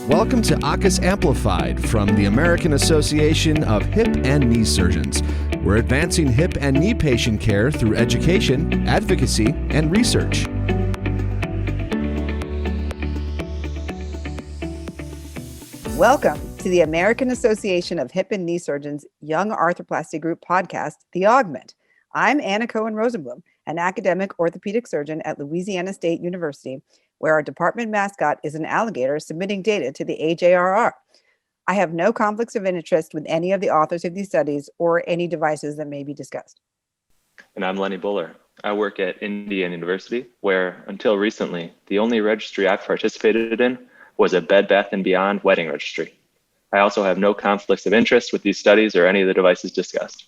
Welcome to AAHKS Amplified from the American Association of Hip and Knee Surgeons. We're advancing hip and knee patient care through education, advocacy, and research. Welcome to the American Association of Hip and Knee Surgeons Young Arthroplasty Group podcast, The Augment. I'm Anna Cohen-Rosenblum, an academic orthopedic surgeon at Louisiana State University, where our department mascot is an alligator submitting data to the AJRR. I have no conflicts of interest with any of the authors of these studies or any devices that may be discussed. And I'm Lenny Buller. I work at Indiana University, where until recently, the only registry I've participated in was a Bed Bath & Beyond wedding registry. I also have no conflicts of interest with these studies or any of the devices discussed.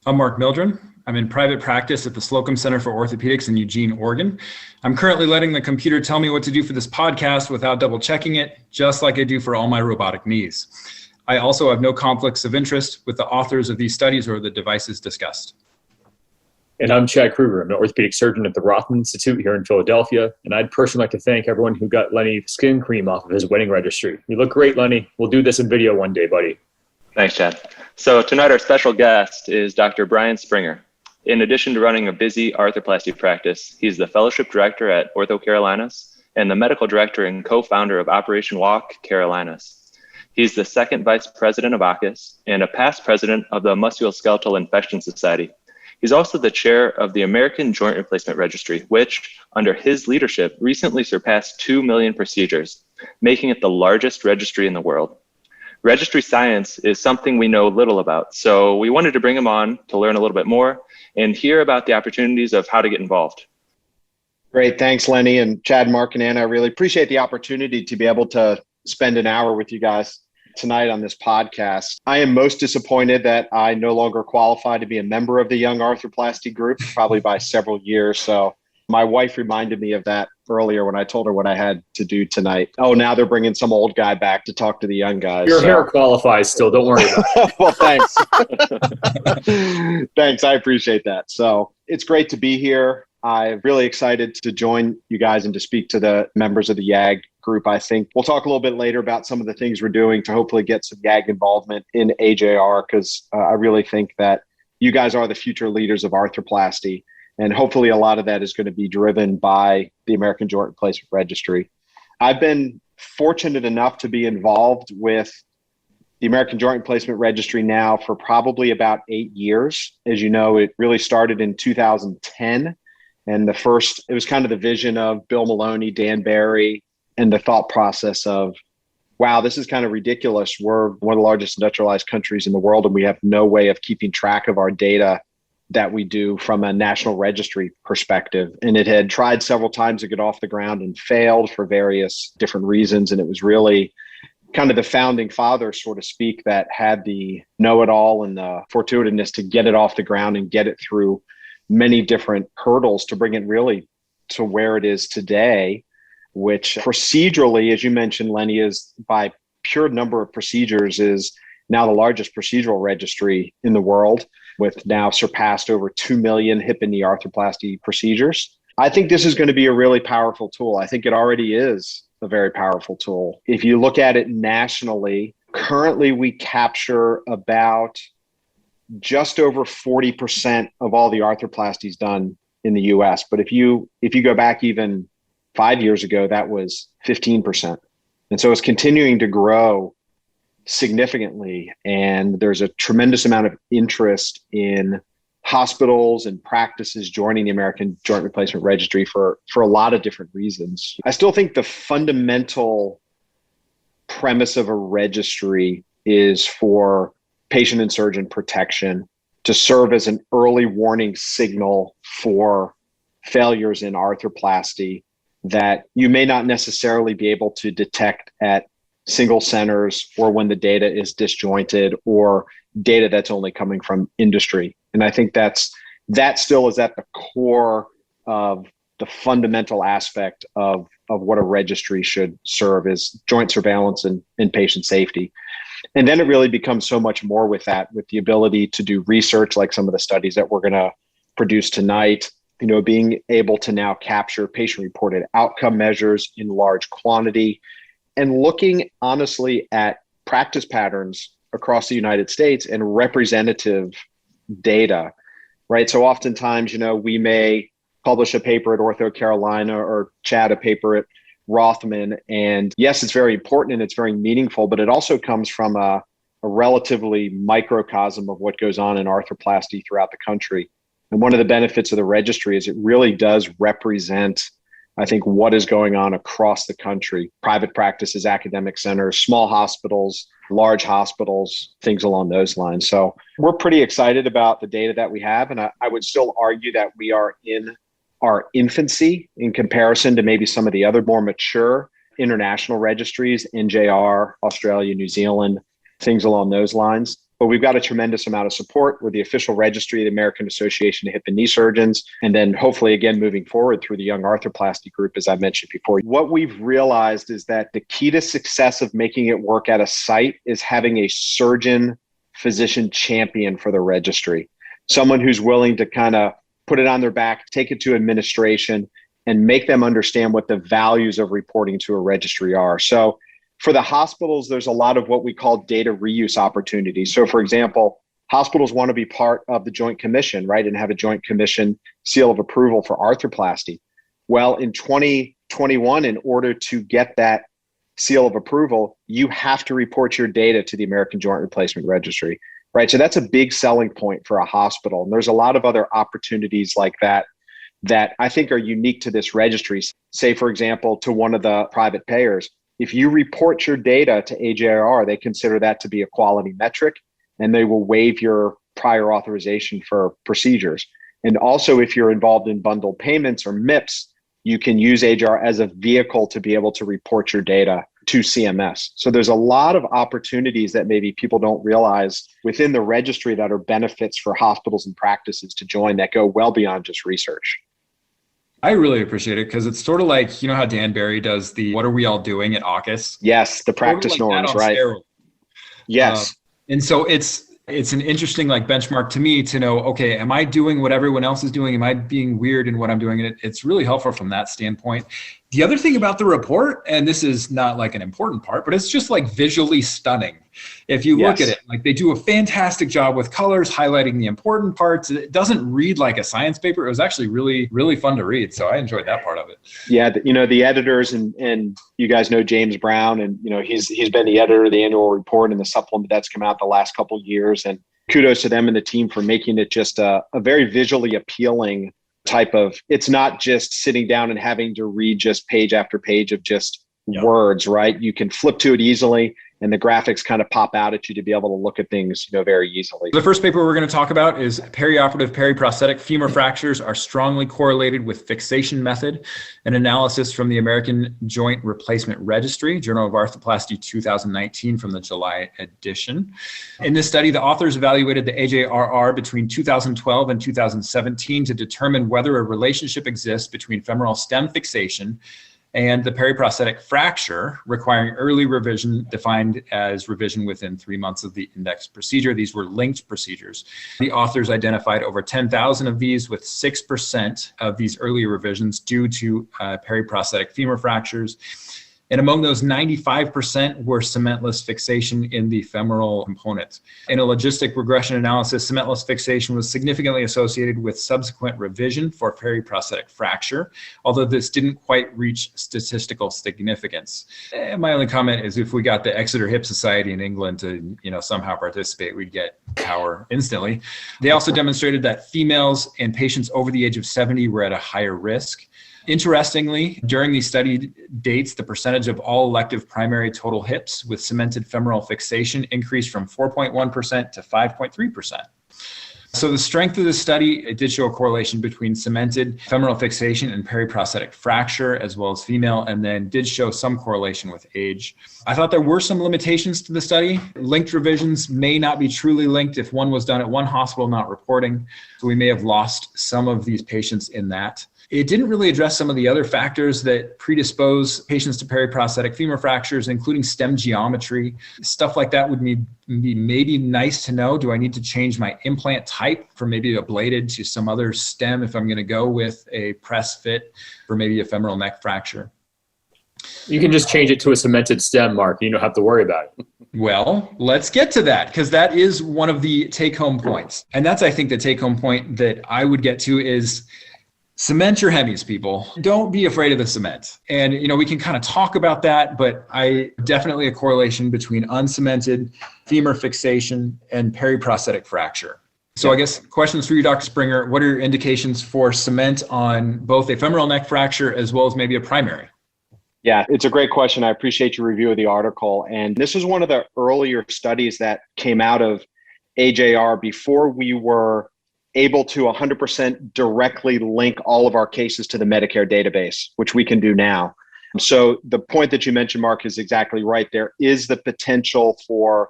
I'm Mark Mildren. I'm in private practice at the Slocum Center for Orthopedics in Eugene, Oregon. I'm currently letting the computer tell me what to do for this podcast without double checking it, just like I do for all my robotic knees. I also have no conflicts of interest with the authors of these studies or the devices discussed. And I'm Chad Krueger. I'm an orthopedic surgeon at the Rothman Institute here in Philadelphia. And I'd personally like to thank everyone who got Lenny skin cream off of his wedding registry. You look great, Lenny. We'll do this in video one day, buddy. Thanks, Chad. So tonight our special guest is Dr. Bryan Springer. In addition to running a busy arthroplasty practice, he's the fellowship director at Ortho Carolinas and the medical director and co-founder of Operation Walk Carolinas. He's the second vice president of AAHKS and a past president of the Musculoskeletal Infection Society. He's also the chair of the American Joint Replacement Registry, which, under his leadership, recently surpassed 2 million procedures, making it the largest registry in the world. Registry science is something we know little about, so we wanted to bring him on to learn a little bit more and hear about the opportunities of how to get involved. Great. Thanks, Lenny and Chad, Mark, and Anna. I really appreciate the opportunity to be able to spend an hour with you guys tonight on this podcast. I am most disappointed that I no longer qualify to be a member of the Young Arthroplasty Group, probably by several years. So my wife reminded me of that earlier when I told her what I had to do tonight. Oh, now they're bringing some old guy back to talk to the young guys. Your hair qualifies still. Don't worry about it. Well, thanks. Thanks. I appreciate that. So it's great to be here. I'm really excited to join you guys and to speak to the members of the YAG group. I think we'll talk a little bit later about some of the things we're doing to hopefully get some YAG involvement in AJRR, because I really think that you guys are the future leaders of arthroplasty. And hopefully a lot of that is going to be driven by the American Joint Replacement Registry. I've been fortunate enough to be involved with the American Joint Replacement Registry now for probably about 8 years. As you know, it really started in 2010. And it was kind of the vision of Bill Maloney, Dan Barry, and the thought process of, wow, this is kind of ridiculous. We're one of the largest industrialized countries in the world, and we have no way of keeping track of our data that we do from a national registry perspective. And it had tried several times to get off the ground and failed for various different reasons. And it was really kind of the founding fathers, so to speak, that had the know-it-all and the fortuitousness to get it off the ground and get it through many different hurdles to bring it really to where it is today, which procedurally, as you mentioned, Lenny, is by pure number of procedures is now the largest procedural registry in the world, with now surpassed over 2 million hip and knee arthroplasty procedures. I think this is going to be a really powerful tool. I think it already is a very powerful tool. If you look at it nationally, currently we capture about just over 40% of all the arthroplasties done in the US. But if you go back even 5 years ago, that was 15%. And so it's continuing to grow significantly. And there's a tremendous amount of interest in hospitals and practices joining the American Joint Replacement Registry for a lot of different reasons. I still think the fundamental premise of a registry is for patient and surgeon protection, to serve as an early warning signal for failures in arthroplasty that you may not necessarily be able to detect at single centers, or when the data is disjointed, or data that's only coming from industry. And I think that still is at the core of the fundamental aspect of what a registry should serve, is joint surveillance and patient safety. And then it really becomes so much more with that, with the ability to do research like some of the studies that we're going to produce tonight, being able to now capture patient-reported outcome measures in large quantity, and looking honestly at practice patterns across the United States and representative data, right? So oftentimes, we may publish a paper at Ortho Carolina or chat a paper at Rothman. And yes, it's very important and it's very meaningful, but it also comes from a relatively microcosm of what goes on in arthroplasty throughout the country. And one of the benefits of the registry is it really does represent, I think, what is going on across the country: private practices, academic centers, small hospitals, large hospitals, things along those lines. So we're pretty excited about the data that we have. And I would still argue that we are in our infancy in comparison to maybe some of the other more mature international registries, AJRR, Australia, New Zealand, things along those lines. But we've got a tremendous amount of support. We're the official registry of the American Association of Hip and Knee Surgeons. And then hopefully, again, moving forward through the Young Arthroplasty Group, as I mentioned before. What we've realized is that the key to success of making it work at a site is having a surgeon physician champion for the registry, someone who's willing to kind of put it on their back, take it to administration, and make them understand what the values of reporting to a registry are. So for the hospitals, there's a lot of what we call data reuse opportunities. So for example, hospitals want to be part of the Joint Commission, right? And have a Joint Commission seal of approval for arthroplasty. Well, in 2021, in order to get that seal of approval, you have to report your data to the American Joint Replacement Registry, right? So that's a big selling point for a hospital. And there's a lot of other opportunities like that I think are unique to this registry. Say, for example, to one of the private payers, if you report your data to AJRR, they consider that to be a quality metric, and they will waive your prior authorization for procedures. And also, if you're involved in bundled payments or MIPS, you can use AJRR as a vehicle to be able to report your data to CMS. So there's a lot of opportunities that maybe people don't realize within the registry that are benefits for hospitals and practices to join that go well beyond just research. I really appreciate it because it's sort of like, how Dan Barry does the "What Are We All Doing" at AAHKS? Yes, the practice sort of like norms, right? Steroids. Yes. And so it's an interesting benchmark to me to know, okay, am I doing what everyone else is doing? Am I being weird in what I'm doing? And it's really helpful from that standpoint. The other thing about the report, and this is not an important part, but it's just visually stunning. If you look at it, they do a fantastic job with colors, highlighting the important parts. It doesn't read like a science paper. It was actually really, really fun to read. So I enjoyed that part of it. Yeah. The editors and you guys know James Brown, and, he's been the editor of the annual report and the supplement that's come out the last couple of years. And kudos to them and the team for making it just a very visually appealing type of, it's not just sitting down and having to read just page after page of just words, right? You can flip to it easily, and the graphics kind of pop out at you to be able to look at things, very easily. The first paper we're going to talk about is perioperative periprosthetic femur fractures are strongly correlated with fixation method, an analysis from the American Joint Replacement Registry, Journal of Arthroplasty 2019 from the July edition. In this study, the authors evaluated the AJRR between 2012 and 2017 to determine whether a relationship exists between femoral stem fixation and the periprosthetic fracture requiring early revision, defined as revision within 3 months of the index procedure. These were linked procedures. The authors identified over 10,000 of these, with 6% of these early revisions due to periprosthetic femur fractures. And among those, 95% were cementless fixation in the femoral component. In a logistic regression analysis, cementless fixation was significantly associated with subsequent revision for periprosthetic fracture, although this didn't quite reach statistical significance. And my only comment is if we got the Exeter Hip Society in England to somehow participate, we'd get power instantly. They also demonstrated that females and patients over the age of 70 were at a higher risk. Interestingly, during these study dates, the percentage of all elective primary total hips with cemented femoral fixation increased from 4.1% to 5.3%. So the strength of the study, it did show a correlation between cemented femoral fixation and periprosthetic fracture, as well as female, and then did show some correlation with age. I thought there were some limitations to the study. Linked revisions may not be truly linked if one was done at one hospital not reporting. So we may have lost some of these patients in that. It didn't really address some of the other factors that predispose patients to periprosthetic femur fractures, including stem geometry. Stuff like that would be maybe nice to know. Do I need to change my implant type from maybe a bladed to some other stem if I'm going to go with a press fit for maybe a femoral neck fracture? You can just change it to a cemented stem, Mark. You don't have to worry about it. Well, let's get to that, because that is one of the take-home points. And that's, I think, the take-home point that I would get to is cement your hemis, people. Don't be afraid of the cement. And, we can kind of talk about that, but definitely a correlation between uncemented femur fixation and periprosthetic fracture. So I guess questions for you, Dr. Springer. What are your indications for cement on both a femoral neck fracture as well as maybe a primary? Yeah, it's a great question. I appreciate your review of the article. And this is one of the earlier studies that came out of AJRR before we were able to 100% directly link all of our cases to the Medicare database, which we can do now. So the point that you mentioned, Mark, is exactly right. There is the potential for,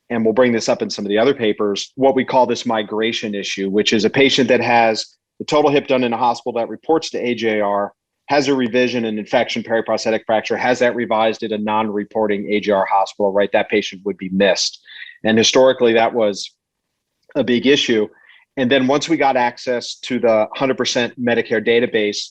and we'll bring this up in some of the other papers, what we call this migration issue, which is a patient that has the total hip done in a hospital that reports to AJRR, has a revision, an infection, periprosthetic fracture, has that revised at a non-reporting AJRR hospital, right? That patient would be missed. And historically, that was a big issue. And then once we got access to the 100% Medicare database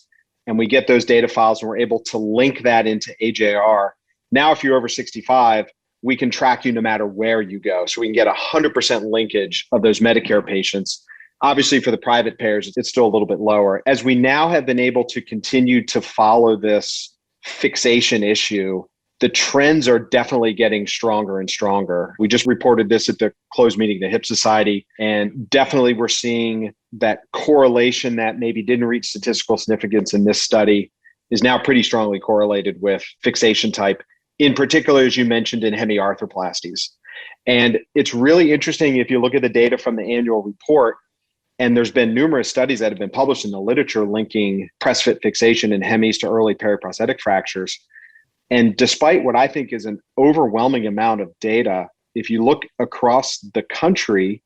and we get those data files and we're able to link that into AJRR, now if you're over 65, we can track you no matter where you go. So we can get 100% linkage of those Medicare patients. Obviously, for the private payers, it's still a little bit lower. As we now have been able to continue to follow this fixation issue, the trends are definitely getting stronger and stronger. We just reported this at the closed meeting of the Hip Society, and definitely we're seeing that correlation that maybe didn't reach statistical significance in this study is now pretty strongly correlated with fixation type, in particular, as you mentioned, in hemiarthroplasties. And it's really interesting if you look at the data from the annual report. And there's been numerous studies that have been published in the literature linking press fit fixation in hemis to early periprosthetic fractures. And despite what I think is an overwhelming amount of data, if you look across the country,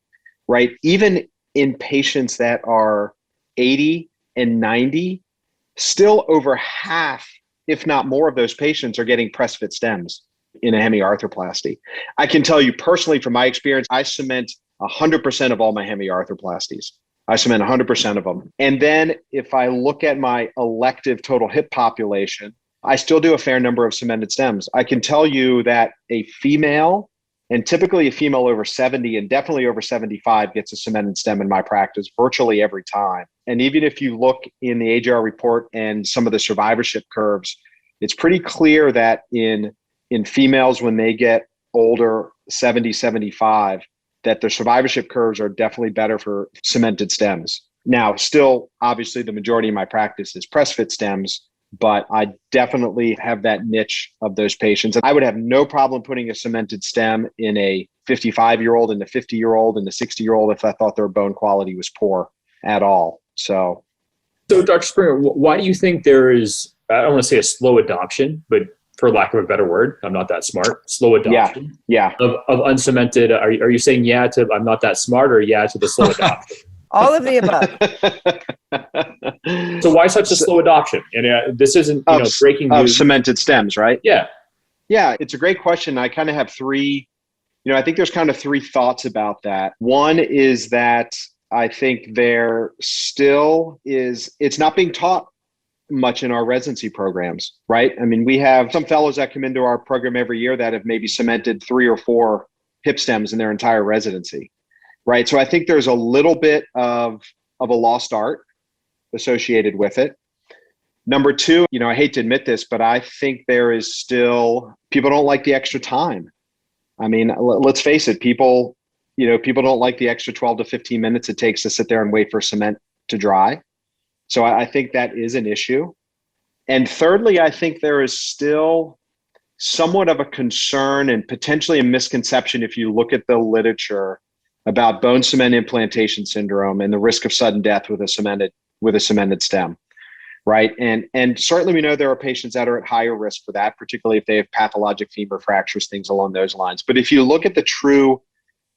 right, even in patients that are 80 and 90, still over half, if not more of those patients are getting press fit stems in a hemiarthroplasty. I can tell you personally from my experience, I cement 100% of all my hemiarthroplasties. I cement 100% of them. And then if I look at my elective total hip population, I still do a fair number of cemented stems. I can tell you that a female, and typically a female over 70 and definitely over 75 gets a cemented stem in my practice virtually every time. And even if you look in the AJRR report and some of the survivorship curves, it's pretty clear that in females, when they get older, 70, 75, that the survivorship curves are definitely better for cemented stems. Now, still, obviously, the majority of my practice is press fit stems, but I definitely have that niche of those patients. And I would have no problem putting a cemented stem in a 55-year-old and a 50-year-old and a 60-year-old if I thought their bone quality was poor at all. So Dr. Springer, why do you think there is, I don't want to say a slow adoption, but for lack of a better word, I'm not that smart, slow adoption of uncemented? Are you saying yeah to I'm not that smart, or yeah to the slow adoption? All of the above. So why such a slow adoption? And this isn't breaking news. Of cemented stems, right? Yeah. Yeah, it's a great question. I kind of have three, I think there's kind of three thoughts about that. One is that I think there still is, it's not being taught much in our residency programs, right? I mean, we have some fellows that come into our program every year that have maybe cemented 3 or 4 hip stems in their entire residency, right? So I think there's a little bit of a lost art associated with it. Number two, I hate to admit this, but I think there is still, people don't like the extra time. I mean, let's face it, people don't like the extra 12 to 15 minutes it takes to sit there and wait for cement to dry. So I think that is an issue. And thirdly, I think there is still somewhat of a concern and potentially a misconception if you look at the literature about bone cement implantation syndrome and the risk of sudden death with a cemented stem, right? And certainly we know there are patients that are at higher risk for that, particularly if they have pathologic femur fractures, things along those lines. But if you look at the true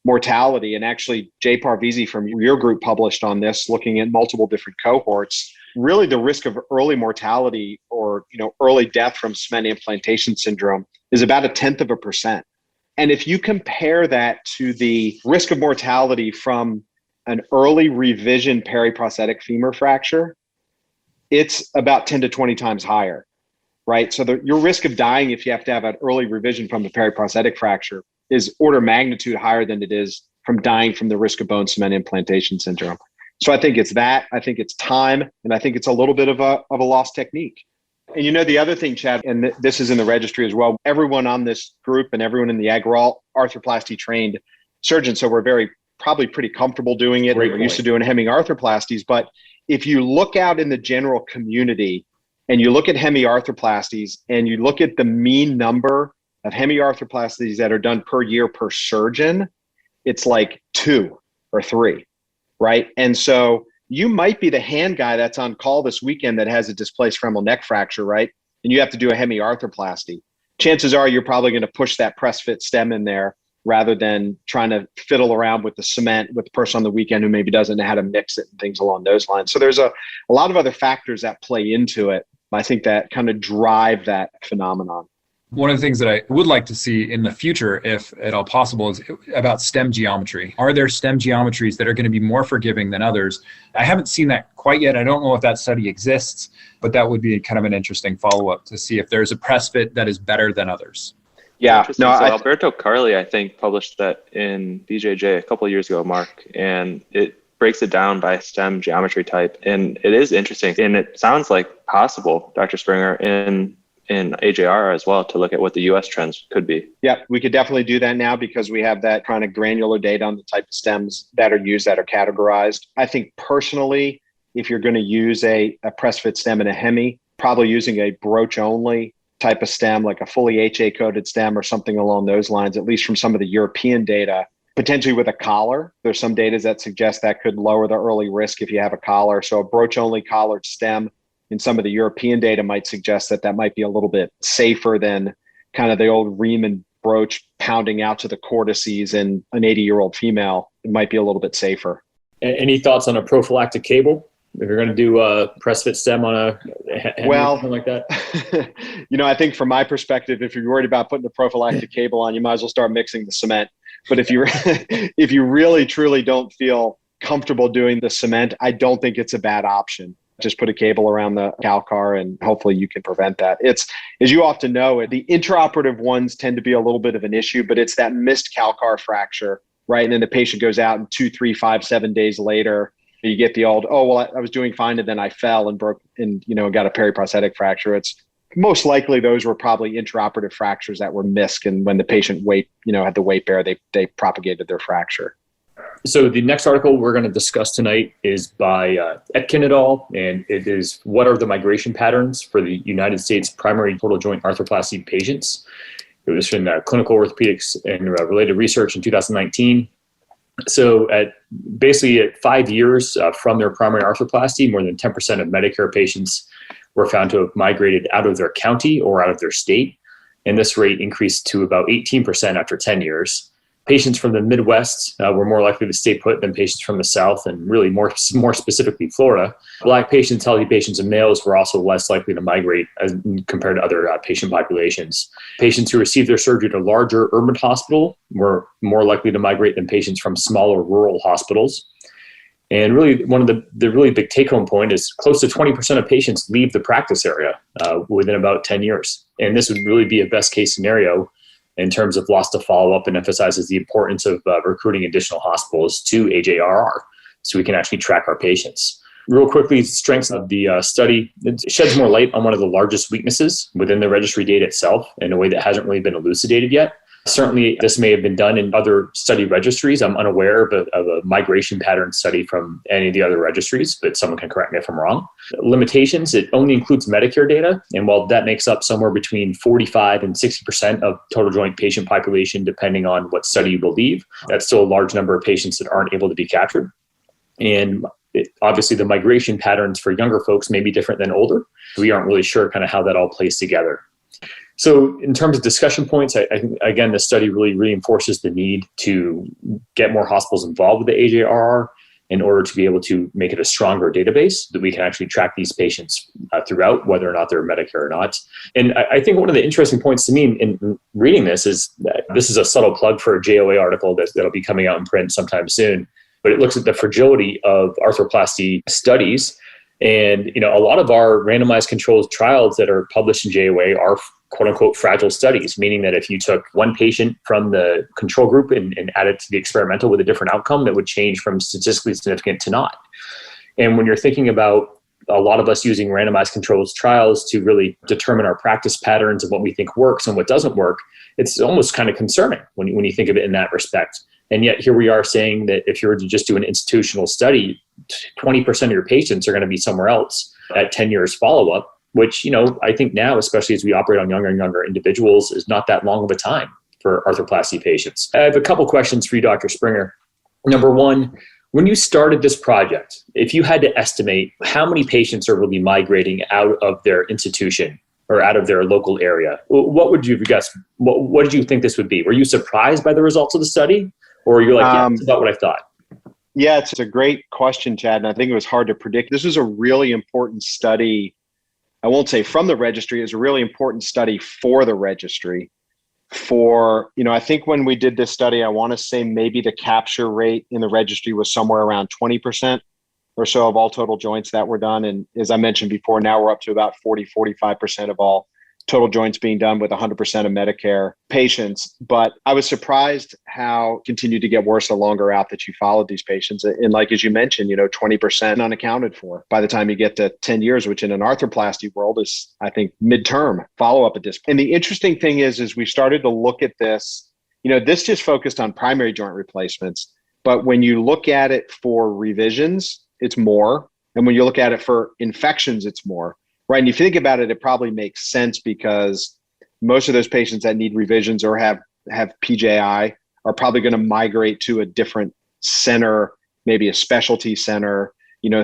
mortality, and actually Jay Parvizi from your group published on this, looking at multiple different cohorts, really the risk of early mortality or early death from cement implantation syndrome is about 0.1%. And if you compare that to the risk of mortality from an early revision periprosthetic femur fracture, it's about 10 to 20 times higher. right? So your risk of dying if you have to have an early revision from a periprosthetic fracture is order of magnitude higher than it is from dying from the risk of bone cement implantation syndrome. So I think it's that, I think it's time, and I think it's a little bit of a lost technique. And you know, the other thing, Chad, and this is in the registry as well, everyone on this group and everyone in the YAG, we're all arthroplasty trained surgeons. So we're probably pretty comfortable doing it. We're used to doing hemiarthroplasties. But if you look out in the general community and you look at hemiarthroplasties and you look at the mean number of hemiarthroplasties that are done per year per surgeon, it's like 2 or 3, right? And so you might be the hand guy that's on call this weekend that has a displaced femoral neck fracture, right? And you have to do a hemiarthroplasty. Chances are you're probably going to push that press fit stem in there rather than trying to fiddle around with the cement with the person on the weekend who maybe doesn't know how to mix it and things along those lines. So there's a lot of other factors that play into it. I think that kind of drive that phenomenon. One of the things that I would like to see in the future, if at all possible, is about stem geometry. Are there stem geometries that are going to be more forgiving than others? I haven't seen that quite yet. I don't know if that study exists, but that would be kind of an interesting follow-up to see if there's a press fit that is better than others. Yeah, no, so Alberto Carli, I think, published that in BJJ a couple of years ago, Mark, and it breaks it down by stem geometry type. And it is interesting. And it sounds like possible, Dr. Springer, in AJRR as well, to look at what the US trends could be. Yeah, we could definitely do that now because we have that kind of granular data on the type of stems that are used, that are categorized. I think personally, if you're going to use a press fit stem in a hemi, probably using a broach only type of stem, like a fully HA coated stem or something along those lines, at least from some of the European data, potentially with a collar. There's some data that suggest that could lower the early risk if you have a collar. So a broach only collared stem in some of the European data might suggest that might be a little bit safer than kind of the old Riemann brooch pounding out to the cortices in an 80-year-old female. It might be a little bit safer. Any thoughts on a prophylactic cable? If you're going to do a press fit stem on a something like that? You know, I think from my perspective, if you're worried about putting a prophylactic cable on, you might as well start mixing the cement. But if you really, truly don't feel comfortable doing the cement, I don't think it's a bad option. Just put a cable around the calcar and hopefully you can prevent that. It's, as you often know, the intraoperative ones tend to be a little bit of an issue, but it's that missed calcar fracture, right? And then the patient goes out and 2, 3, 5, 7 days later, you get the old, oh, well, I was doing fine and then I fell and broke and, got a periprosthetic fracture. It's most likely those were probably intraoperative fractures that were missed. And when the patient had the weight bear, they propagated their fracture. So the next article we're going to discuss tonight is by Etkin et al. And it is what are the migration patterns for the United States primary total joint arthroplasty patients. It was from Clinical Orthopedics and Related Research in 2019. So at 5 years from their primary arthroplasty, more than 10% of Medicare patients were found to have migrated out of their county or out of their state. And this rate increased to about 18% after 10 years. Patients from the Midwest were more likely to stay put than patients from the South, and really more specifically Florida. Black patients, healthy patients, and males were also less likely to migrate as compared to other patient populations. Patients who received their surgery at a larger urban hospital were more likely to migrate than patients from smaller rural hospitals. And really, one of the really big take-home point is close to 20% of patients leave the practice area within about 10 years. And this would really be a best-case scenario in terms of loss to follow-up, and emphasizes the importance of recruiting additional hospitals to AJRR so we can actually track our patients. Real quickly, strengths of the study, it sheds more light on one of the largest weaknesses within the registry data itself in a way that hasn't really been elucidated yet. Certainly, this may have been done in other study registries. I'm unaware of a migration pattern study from any of the other registries, but someone can correct me if I'm wrong. Limitations, it only includes Medicare data. And while that makes up somewhere between 45 and 60% of total joint patient population, depending on what study you believe, that's still a large number of patients that aren't able to be captured. And obviously, the migration patterns for younger folks may be different than older. We aren't really sure kind of how that all plays together. So in terms of discussion points, I think, again, the study really reinforces the need to get more hospitals involved with the AJRR in order to be able to make it a stronger database that we can actually track these patients throughout, whether or not they're Medicare or not. And I think one of the interesting points to me in reading this is that this is a subtle plug for a JOA article that'll be coming out in print sometime soon, but it looks at the fragility of arthroplasty studies And, a lot of our randomized controlled trials that are published in JOA are quote unquote fragile studies, meaning that if you took one patient from the control group and added to the experimental with a different outcome, that would change from statistically significant to not. And when you're thinking about a lot of us using randomized controlled trials to really determine our practice patterns and what we think works and what doesn't work, it's almost kind of concerning when you think of it in that respect. And yet here we are saying that if you were to just do an institutional study, 20% of your patients are going to be somewhere else at 10 years follow-up, which, I think now, especially as we operate on younger and younger individuals, is not that long of a time for arthroplasty patients. I have a couple questions for you, Dr. Springer. Number one, when you started this project, if you had to estimate how many patients are really migrating out of their institution or out of their local area, what would you guess? What did you think this would be? Were you surprised by the results of the study? Or are you like, yeah, that's about what I thought? Yeah, it's a great question, Chad. And I think it was hard to predict. This is a really important study. I won't say from the registry. It's a really important study for the registry. I think when we did this study, I want to say maybe the capture rate in the registry was somewhere around 20% or so of all total joints that were done. And as I mentioned before, now we're up to about 45% of all total joints being done with 100% of Medicare patients. But I was surprised how it continued to get worse the longer out that you followed these patients. And like, as you mentioned, 20% unaccounted for by the time you get to 10 years, which in an arthroplasty world is, I think, midterm follow-up at this point. And the interesting thing is we started to look at this, this just focused on primary joint replacements. But when you look at it for revisions, it's more. And when you look at it for infections, it's more. Right. And if you think about it, it probably makes sense because most of those patients that need revisions or have PJI are probably going to migrate to a different center, maybe a specialty center,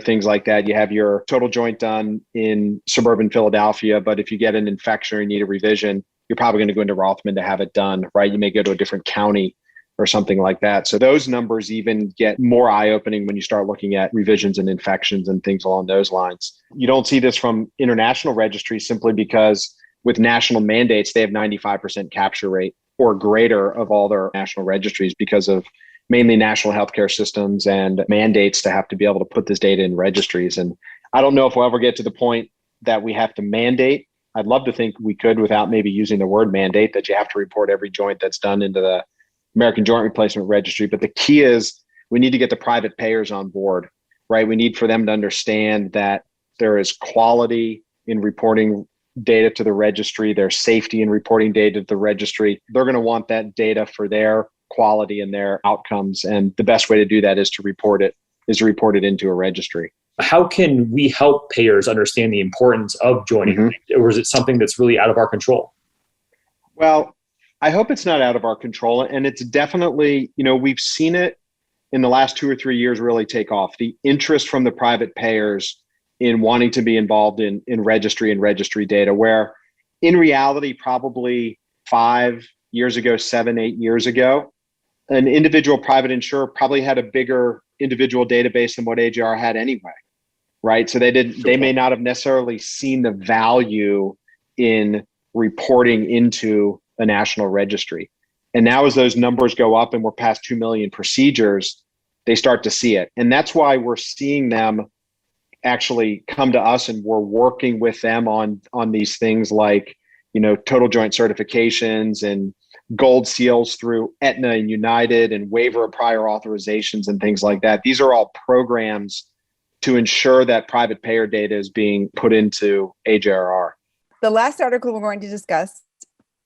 things like that. You have your total joint done in suburban Philadelphia, but if you get an infection or you need a revision, you're probably going to go into Rothman to have it done, right? You may go to a different county or something like that. So those numbers even get more eye-opening when you start looking at revisions and infections and things along those lines. You don't see this from international registries simply because with national mandates, they have 95% capture rate or greater of all their national registries because of mainly national healthcare systems and mandates to have to be able to put this data in registries. And I don't know if we'll ever get to the point that we have to mandate. I'd love to think we could without maybe using the word mandate, that you have to report every joint that's done into the American Joint Replacement Registry. But the key is we need to get the private payers on board, right? We need for them to understand that there is quality in reporting data to the registry. There's safety in reporting data to the registry. They're going to want that data for their quality and their outcomes. And the best way to do that is to report it into a registry. How can we help payers understand the importance of joining? Or is it something that's really out of our control? Well, I hope it's not out of our control. And it's definitely, we've seen it in the last 2 or 3 years really take off. The interest from the private payers in wanting to be involved in registry and registry data, where in reality, probably 5 years ago, 7, 8 years ago, an individual private insurer probably had a bigger individual database than what AJRR had anyway, right? So they may not have necessarily seen the value in reporting into a national registry. And now as those numbers go up and we're past 2 million procedures, they start to see it. And that's why we're seeing them actually come to us, and we're working with them on these things like, total joint certifications and gold seals through Aetna and United and waiver of prior authorizations and things like that. These are all programs to ensure that private payer data is being put into AJRR. The last article we're going to discuss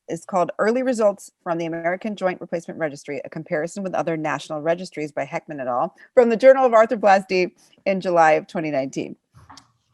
is called Early Results from the American Joint Replacement Registry, a comparison with other national registries by Heckman et al. From the Journal of Arthroplasty in July of 2019.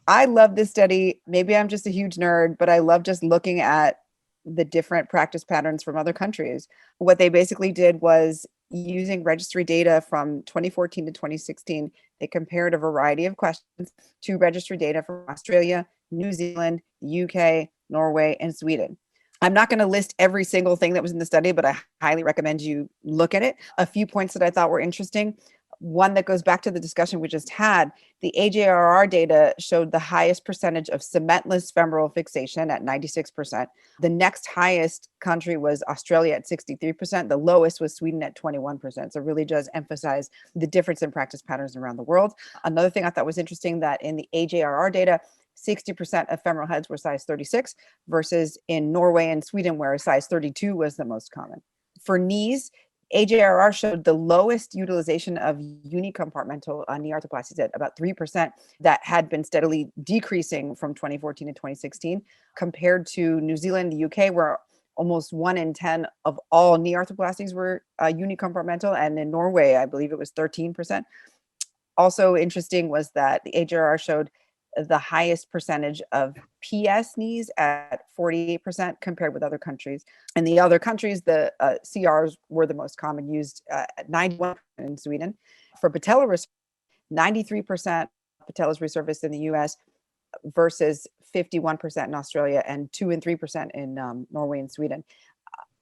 I love this study. Maybe I'm just a huge nerd, but I love just looking at the different practice patterns from other countries. What they basically did was using registry data from 2014 to 2016, they compared a variety of questions to registry data from Australia, New Zealand, UK, Norway, and Sweden. I'm not going to list every single thing that was in the study, but I highly recommend you look at it. A few points that I thought were interesting. one that goes back to the discussion we just had, the AJRR data showed the highest percentage of cementless femoral fixation at 96%. The next highest country was Australia at 63%. The lowest was Sweden at 21%. So it really does emphasize the difference in practice patterns around the world. Another thing I thought was interesting, that in the AJRR data, 60% of femoral heads were size 36 versus in Norway and Sweden, where size 32 was the most common. For knees, AJRR showed the lowest utilization of unicompartmental knee arthroplasties at about 3%, that had been steadily decreasing from 2014 to 2016, compared to New Zealand, the UK, where almost 1 in 10 of all knee arthroplasties were unicompartmental, and in Norway, I believe it was 13%. Also interesting was that the AJRR showed the highest percentage of PS knees at 48% compared with other countries. In the other countries, the CRs were the most common, used at 91% in Sweden. For patella resurfacing, 93% patellas resurfaced in the US versus 51% in Australia and 2 and 3% in Norway and Sweden.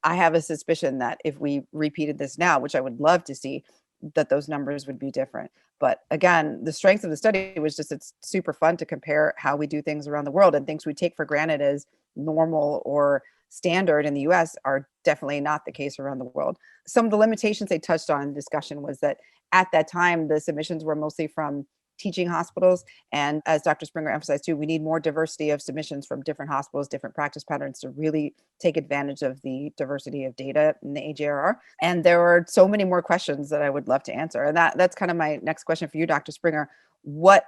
I have a suspicion that if we repeated this now, which I would love to see, that those numbers would be different. But again, the strength of the study was just, it's super fun to compare how we do things around the world, and things we take for granted as normal or standard in the US are definitely not the case around the world. Some of the limitations they touched on in discussion was that at that time, the submissions were mostly from teaching hospitals. And as Dr. Springer emphasized too, we need more diversity of submissions from different hospitals, different practice patterns, to really take advantage of the diversity of data in the AJRR. And there are so many more questions that I would love to answer. And that's kind of my next question for you, Dr. Springer. What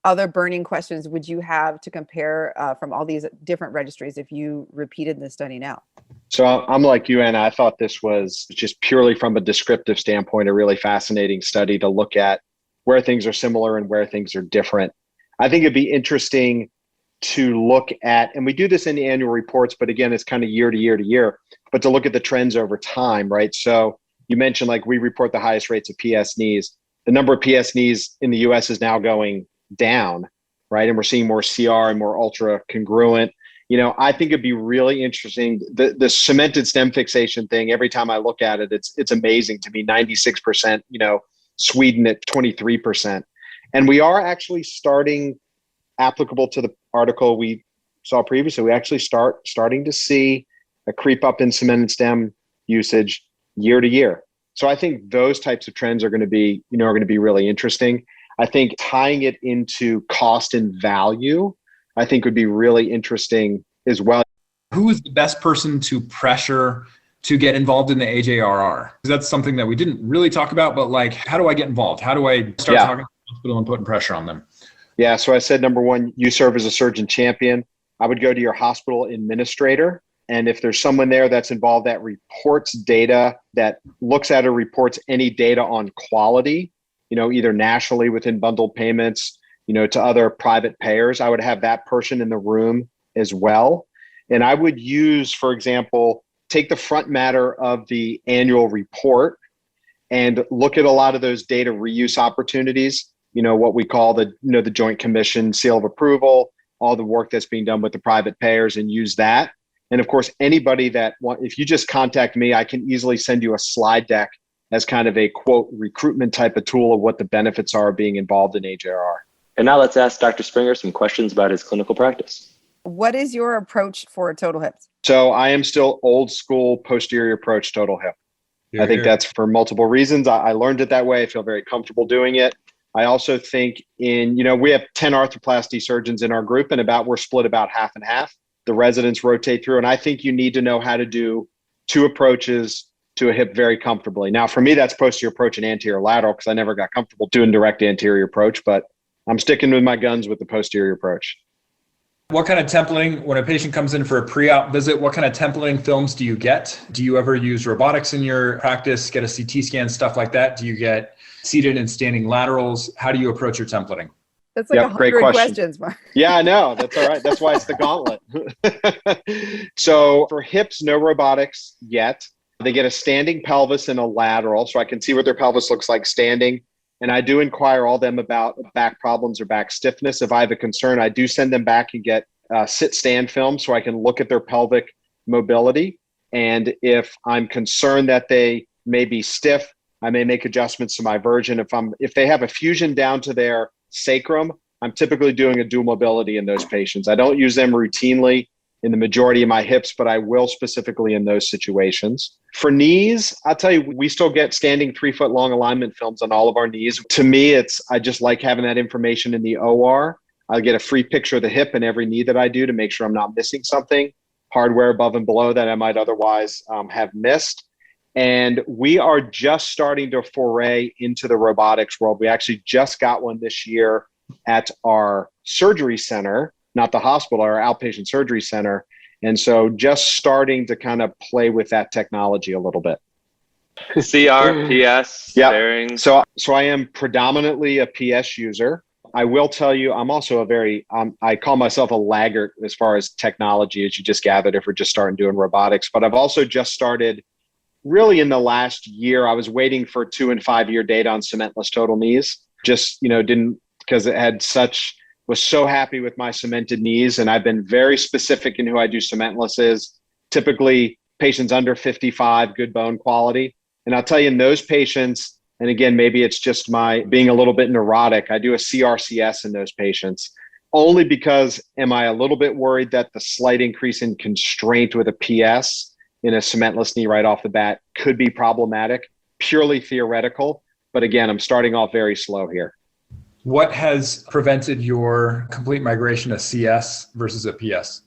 other burning questions would you have to compare from all these different registries if you repeated the study now? So I'm like you, Anna. I thought this was just purely from a descriptive standpoint, a really fascinating study to look at where things are similar and where things are different. I think it'd be interesting to look at, and we do this in the annual reports, but again, it's kind of year to year to year, but to look at the trends over time, right? So you mentioned, like, we report the highest rates of PS knees. The number of PS knees in the US is now going down, right? And we're seeing more CR and more ultra congruent. You know, I think it'd be really interesting. The cemented stem fixation thing, every time I look at it, it's amazing to me. 96%, you know, Sweden at 23%. And we are actually starting, applicable to the article we saw previously, we actually starting to see a creep up in cemented stem usage year to year. So I think those types of trends are going to be, really interesting. I think tying it into cost and value, I think would be really interesting as well. Who is the best person to pressure to get involved in the AJRR? Because that's something that we didn't really talk about, but like, how do I get involved? How do I start talking to the hospital and putting pressure on them? Yeah, so I said, number one, you serve as a surgeon champion. I would go to your hospital administrator. And if there's someone there that's involved that reports data, that looks at or reports any data on quality, either nationally within bundled payments, to other private payers, I would have that person in the room as well. And I would use, for example, take the front matter of the annual report and look at a lot of those data reuse opportunities, what we call the Joint Commission seal of approval, all the work that's being done with the private payers, and use that. And of course, anybody if you just contact me, I can easily send you a slide deck as kind of a quote recruitment type of tool of what the benefits are of being involved in AJRR. And now let's ask Dr. Springer some questions about his clinical practice. What is your approach for total hips? So I am still old school posterior approach total hip. I think that's for multiple reasons. I learned it that way. I feel very comfortable doing it. I also think we have 10 arthroplasty surgeons in our group, and we're split about half and half. The residents rotate through, and I think you need to know how to do two approaches to a hip very comfortably. Now, for me, that's posterior approach and anterior lateral, because I never got comfortable doing direct anterior approach, but I'm sticking with my guns with the posterior approach. What kind of templating, when a patient comes in for a pre-op visit, what kind of templating films do you get? Do you ever use robotics in your practice, get a CT scan, stuff like that? Do you get seated and standing laterals? How do you approach your templating? That's like 100 questions, Mark. Yeah, I know. That's all right. That's why it's the gauntlet. So for hips, no robotics yet. They get a standing pelvis and a lateral, so I can see what their pelvis looks like standing. And I do inquire all them about back problems or back stiffness. If I have a concern, I do send them back and get sit-stand film so I can look at their pelvic mobility. And if I'm concerned that they may be stiff, I may make adjustments to my version. If they have a fusion down to their sacrum, I'm typically doing a dual mobility in those patients. I don't use them routinely in the majority of my hips, but I will specifically in those situations. For knees, I'll tell you, we still get standing 3-foot long alignment films on all of our knees. To me, I just like having that information in the OR. I get a free picture of the hip in every knee that I do to make sure I'm not missing something, hardware above and below that I might otherwise have missed. And we are just starting to foray into the robotics world. We actually just got one this year at our surgery center, not the hospital, our outpatient surgery center. And so just starting to kind of play with that technology a little bit. CR, PS, yeah. bearings. So I am predominantly a PS user. I will tell you, I'm also I call myself a laggard as far as technology, as you just gathered, if we're just starting doing robotics. But I've also just started really in the last year. I was waiting for 2 and 5 year data on cementless total knees. Just, didn't, because it had was so happy with my cemented knees. And I've been very specific in who I do cementless is. Typically patients under 55, good bone quality. And I'll tell you, in those patients, and again, maybe it's just my being a little bit neurotic, I do a CRCS in those patients, only because am I a little bit worried that the slight increase in constraint with a PS in a cementless knee right off the bat could be problematic, purely theoretical. But again, I'm starting off very slow here. What has prevented your complete migration to CS versus a PS?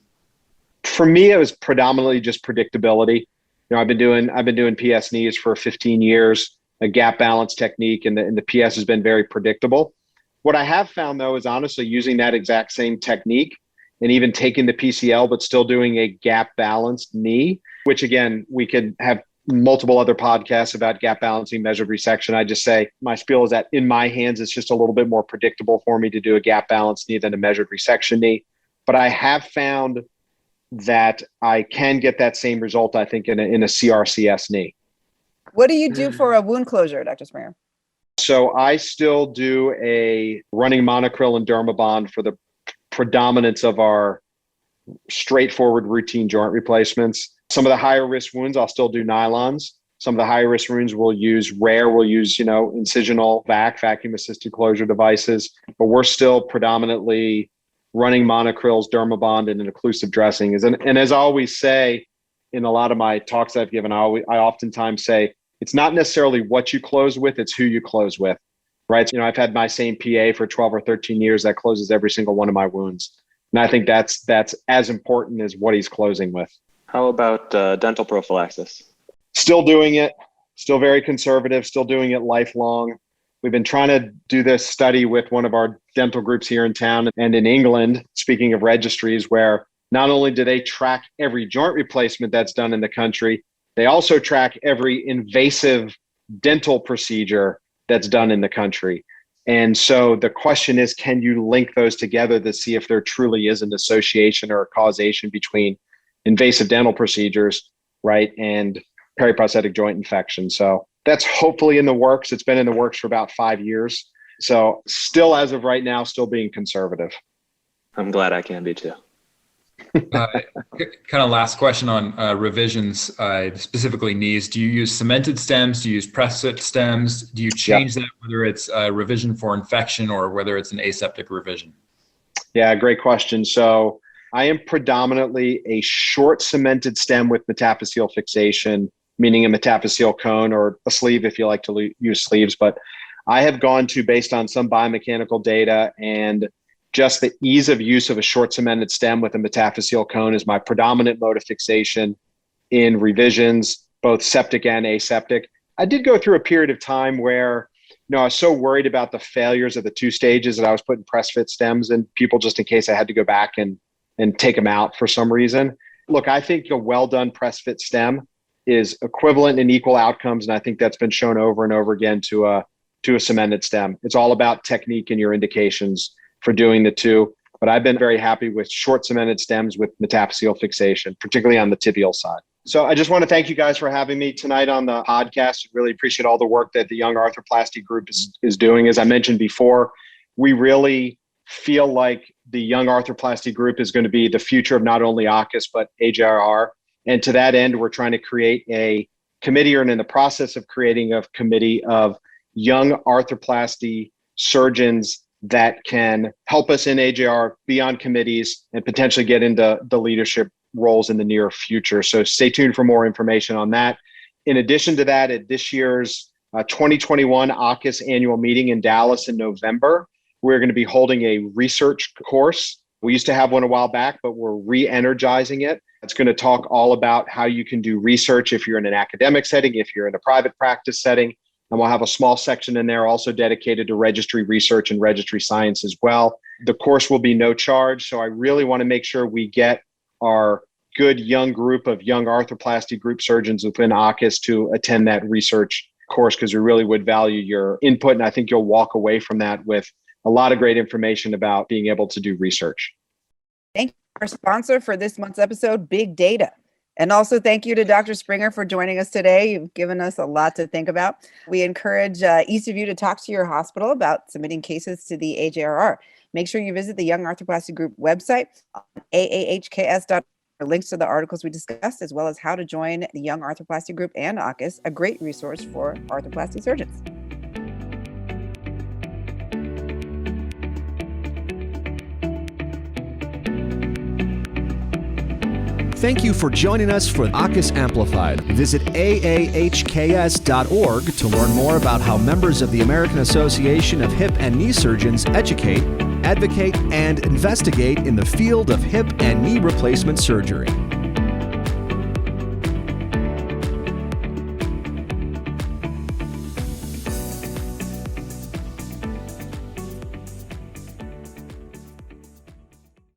For me, it was predominantly just predictability. I've been doing PS knees for 15 years, a gap balance technique, and the PS has been very predictable. What I have found, though, is honestly using that exact same technique and even taking the PCL, but still doing a gap balanced knee, which again, we could have multiple other podcasts about gap balancing, measured resection. I just say my spiel is that in my hands, it's just a little bit more predictable for me to do a gap balanced knee than a measured resection knee. But I have found that I can get that same result, I think, in a CRCS knee. What do you do for a wound closure, Dr. Springer? So I still do a running monocryl and dermabond for the predominance of our straightforward routine joint replacements. Some of the higher risk wounds, I'll still do nylons. Some of the higher risk wounds we'll use incisional vacuum assisted closure devices, but we're still predominantly running monocryls, dermabond, and an occlusive dressing. And as I always say in a lot of my talks I've given, I oftentimes say, it's not necessarily what you close with, it's who you close with, right? So, I've had my same PA for 12 or 13 years that closes every single one of my wounds. And I think that's as important as what he's closing with. How about dental prophylaxis? Still doing it, still very conservative, still doing it lifelong. We've been trying to do this study with one of our dental groups here in town and in England, speaking of registries, where not only do they track every joint replacement that's done in the country, they also track every invasive dental procedure that's done in the country. And so the question is, can you link those together to see if there truly is an association or a causation between invasive dental procedures, right, and periprosthetic joint infection? So that's hopefully in the works. It's been in the works for about 5 years. So still, as of right now, still being conservative. I'm glad I can be too. Kind of last question on revisions, specifically knees. Do you use cemented stems? Do you use press-fit stems? Do you change that, whether it's a revision for infection or whether it's an aseptic revision? Yeah, great question. So I am predominantly a short cemented stem with metaphyseal fixation, meaning a metaphyseal cone or a sleeve if you like to use sleeves. But I have gone to, based on some biomechanical data and just the ease of use of a short cemented stem with a metaphyseal cone is my predominant mode of fixation in revisions, both septic and aseptic. I did go through a period of time where, I was so worried about the failures of the 2 stages that I was putting press fit stems in people just in case I had to go back and take them out for some reason. Look, I think a well done press fit stem is equivalent in equal outcomes. And I think that's been shown over and over again to a cemented stem. It's all about technique and your indications for doing the two. But I've been very happy with short cemented stems with metaphyseal fixation, particularly on the tibial side. So I just want to thank you guys for having me tonight on the podcast. Really appreciate all the work that the Young Arthroplasty Group is doing. As I mentioned before, we really feel like the Young Arthroplasty Group is going to be the future of not only AAHKS, but AJRR. And to that end, we're trying to create a committee, or in the process of creating a committee of young arthroplasty surgeons that can help us in AJRR be on committees and potentially get into the leadership roles in the near future. So stay tuned for more information on that. In addition to that, at this year's 2021 AAHKS annual meeting in Dallas in November, we're going to be holding a research course. We used to have one a while back, but we're re-energizing it. It's going to talk all about how you can do research if you're in an academic setting, if you're in a private practice setting. And we'll have a small section in there also dedicated to registry research and registry science as well. The course will be no charge. So I really want to make sure we get our good young group of Young Arthroplasty Group surgeons within AAHKS to attend that research course, because we really would value your input. And I think you'll walk away from that with a lot of great information about being able to do research. Thank you. Our sponsor for this month's episode, Big Data. And also thank you to Dr. Springer for joining us today. You've given us a lot to think about. We encourage each of you to talk to your hospital about submitting cases to the AJRR. Make sure you visit the Young Arthroplasty Group website on AAHKS.org for links to the articles we discussed, as well as how to join the Young Arthroplasty Group and AAHKS, a great resource for arthroplasty surgeons. Thank you for joining us for AAHKS Amplified. Visit AAHKS.org to learn more about how members of the American Association of Hip and Knee Surgeons educate, advocate, and investigate in the field of hip and knee replacement surgery.